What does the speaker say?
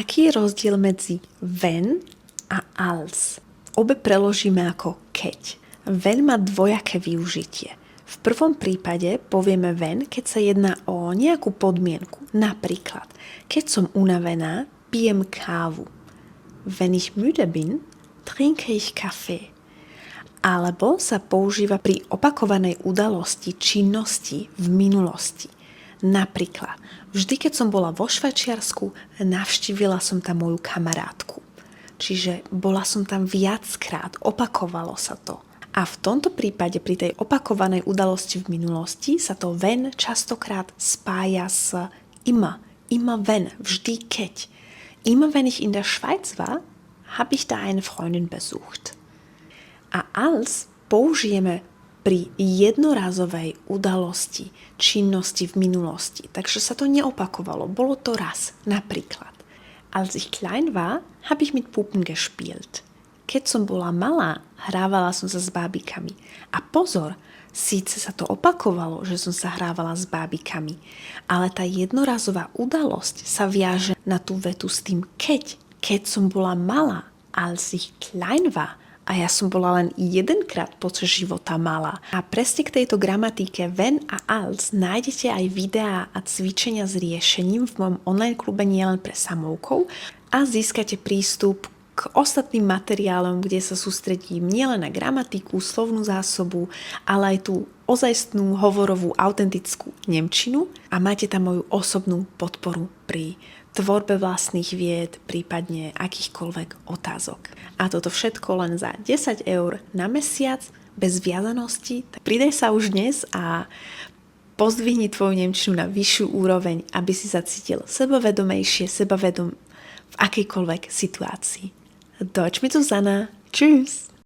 Aký je rozdiel medzi wenn a als? Obe preložíme ako keď. Wenn má dvojaké využitie. V prvom prípade povieme wenn, keď sa jedná o nejakú podmienku. Napríklad, keď som unavená, pijem kávu. Wenn ich müde bin, trinke ich Kaffee. Alebo sa používa pri opakovanej udalosti, činnosti v minulosti. Napríklad, vždy keď som bola vo Švajčiarsku, navštívila som tam moju kamarátku. Čiže bola som tam viackrát, opakovalo sa to. A v tomto prípade, pri tej opakovanej udalosti v minulosti, sa to wenn častokrát spája s immer. Immer wenn, vždy keď. Immer wenn ich in der Schweiz war, habe ich da eine Freundin besucht. A als použijeme pri jednorazovej udalosti, činnosti v minulosti. Takže sa to neopakovalo, bolo to raz. Napríklad, als ich klein war, habe ich mit Puppen gespielt. Keď som bola malá, hrávala som sa s bábikami. A pozor, síce sa to opakovalo, že som sa hrávala s bábikami, ale tá jednorazová udalosť sa viaže na tú vetu s tým keď. Keď som bola malá, als ich klein war, a ja som bola len jedenkrát počas života malá. A presne k tejto gramatike wenn a als nájdete aj videá a cvičenia s riešením v mojom online klube Nielen pre samoukov a získate prístup k ostatným materiálom, kde sa sústredím nielen na gramatiku, slovnú zásobu, ale aj tú ozajstnú, hovorovú, autentickú nemčinu a máte tam moju osobnú podporu pri tvorbe vlastných vied, prípadne akýchkoľvek otázok. A toto všetko len za 10 eur na mesiac, bez viazanosti. Tak pridaj sa už dnes a pozdvihni tvoju nemčinu na vyššiu úroveň, aby si sa cítil sebavedomejšie, sebavedom v akejkoľvek situácii. Deutsch mit Susanna. Tschüss!